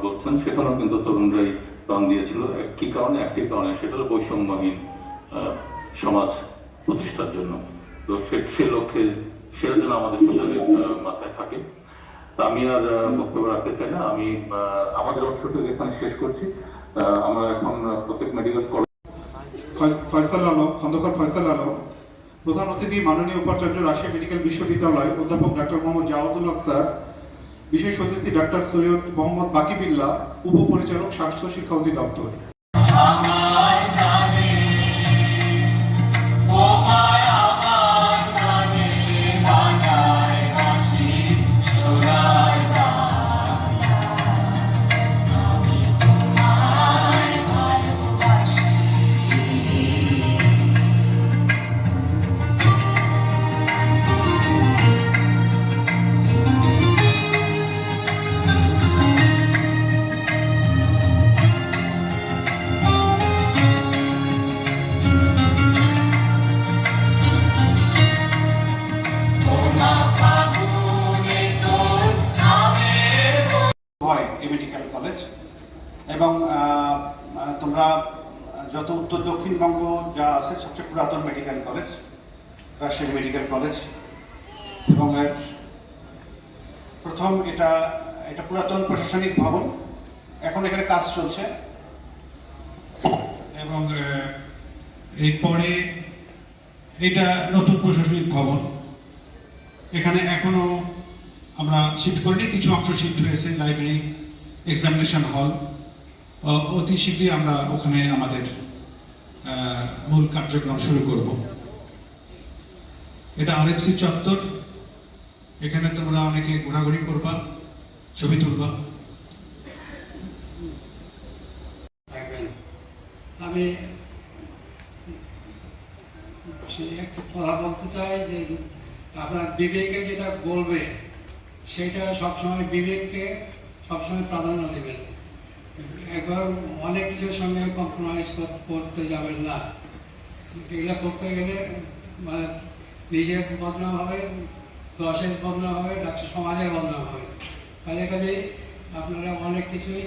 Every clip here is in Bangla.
বলছেন সেখানেও কিন্তু তরুণরাই প্রাণ দিয়েছিল একটি কারণে সেটা হলো বৈষম্যহীন সমাজ প্রতিষ্ঠার জন্য। তো সে লক্ষ্যে সেটা যেন আমাদের সকলের মাথায় থাকে। আমি আর বক্তব্য রাখতে চাই না, আমি আমাদের অংশটুকু এখানে শেষ করছি। আমরা এখন প্রত্যেক মেডিকেল কলেজ খন্দকার ফয়সাল আলম, প্রধান অতিথি মাননীয় উপাচার্য রাজশাহী মেডিকেল বিশ্ববিদ্যালয় অধ্যাপক ডাক্তার মোহাম্মদ জাওয়াদুল হক স্যার, বিশেষ অতিথি ডাক্তার সৈয়দ মোহাম্মদ বাকিবিল্লাহ, উপপরিচালক স্বাস্থ্য শিক্ষা অধিদপ্তর। মেডিকেল কলেজ এবং তোমরা যত উত্তর দক্ষিণবঙ্গ যা আছে সবচেয়ে পুরাতন medical college Rajshahi medical college, এবং এর প্রথম এটা পুরাতন প্রশাসনিক ভবন, এখন এখানে কাজ চলছে, এবং এরপরে এটা নতুন প্রশাসনিক ভবন। এখানে এখনো আমরা শিফট করিনি, কিছু অংশ শিফট হয়েছে, লাইব্রেরি, এক্সামিনেশন হল। অতি শীঘ্রই আমরা ওখানে আমাদের মূল কার্যক্রম শুরু করব। এটা আরএফসি চত্বর, এখানে তোমরা অনেকে ঘোরাঘুরি করবা, ছবি তুলবা। আমি একটা কথা বলতে চাই যে আপনার বিবেকে যেটা বলবে সেটা সবসময় বিবেককে সবসময় প্রাধান্য দেবেন। একবার অনেক কিছুর সঙ্গে কম্প্রোমাইজ করতে যাবেন না। এগুলো করতে গেলে মানে নিজের বদনাম হবে, দশের বদনাম হবে, ডাক্তার সমাজের বদনাম হবে। কাজেই আপনারা অনেক কিছুই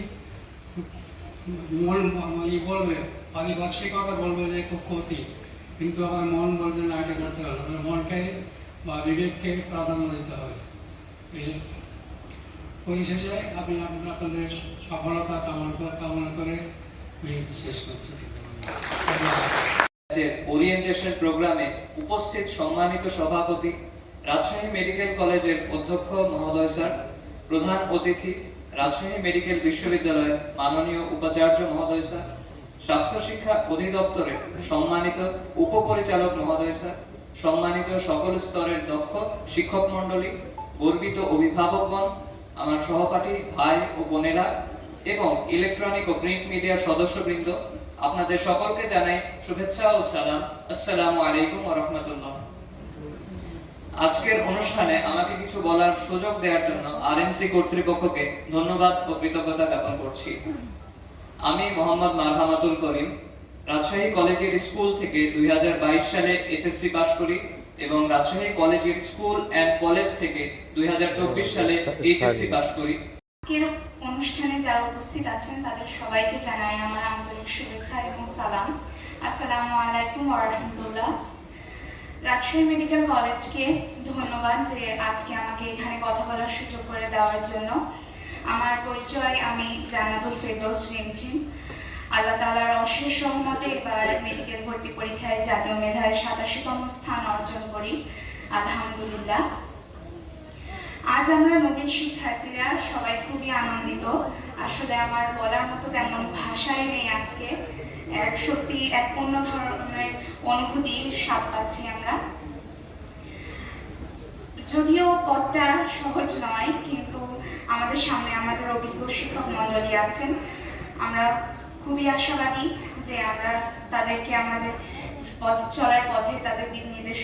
মন বলবে, পারিপার্শ্বিকতা বলবে যে খুব ক্ষতি, কিন্তু আমার মন বলছে না, এটা করতে হবে। মনকে বা বিবেককে প্রাধান্য দিতে হবে। পরিশেষে আমি আপনাদের সফলতা কামনা করে শেষ করছি। ওরিয়েন্টেশন প্রোগ্রামে উপস্থিত সম্মানিত সভাপতি, রাজশাহী মেডিকেল কলেজের অধ্যক্ষ মহোদয় স্যার, প্রধান অতিথি রাজশাহী মেডিকেল বিশ্ববিদ্যালয়ের মাননীয় উপাচার্য মহোদয় স্যার, স্বাস্থ্য শিক্ষা অধিদপ্তরের সম্মানিত উপপরিচালক মহোদয় স্যার, সম্মানিত সকল স্তরের দক্ষ শিক্ষক মণ্ডলী, গর্বিত অভিভাবকগণ, আমার সহপাঠী ভাই ও বোনেরা এবং ইলেকট্রনিক ও প্রিন্ট মিডিয়ার সদস্যবৃন্দ, আপনাদের সকলকে জানাই শুভেচ্ছা ও সালাম। আসসালামু আলাইকুম ওয়া রাহমাতুল্লাহ। আজকের অনুষ্ঠানে আমাকে কিছু বলার সুযোগ দেওয়ার জন্য আরএমসি কর্তৃপক্ষকে ধন্যবাদ ও কৃতজ্ঞতা জ্ঞাপন করছি। আমি মোহাম্মদ মারহামাতুল করিম রাজশাহী কলেজিয়েট স্কুল থেকে 2022 সালে এসএসসি পাস করি এবং Rajshahi collegiate school and college থেকে 2024 সালে এইচএসসি পাস করি। আজকের অনুষ্ঠানে যারা উপস্থিত আছেন তাদের সবাইকে জানাই আমার আন্তরিক শুভেচ্ছা এবং সালাম। আসসালামু আলাইকুম ওয়া রাহমাতুল্লাহ। রাজশাহী মেডিকেল কলেজকে ধন্যবাদ যে আজকে আমাকে এখানে কথা বলার সুযোগ করে দেওয়ার জন্য। আমার পরিচয়, আমি জান্নাতুল ফেরদৌস রিমঝিম। আল্লাহ তাআলার অশেষ রহমতে এবার মেডিকেল ভর্তি পরীক্ষায় জাতীয় মেধায় 87তম স্থান অর্জন করি, আলহামদুলিল্লাহ। আজ আমরা নবীন শিক্ষার্থীরা সবাই খুবই আনন্দিত। আসলে আমার বলার মতো তেমন ভাষাই নেই আজকে। সত্যি এক অন্য ধরনের অনুভূতি স্বাদ পাচ্ছি আমরা। যদিও পথটা সহজ নয়, কিন্তু আমাদের সামনে আমাদের অভিজ্ঞ শিক্ষক মণ্ডলী আছেন। আমরা খুবই আশাবাদী যে আমরা তাদেরকে আমাদের পথ চলার পথে তাদের দিক নির্দেশ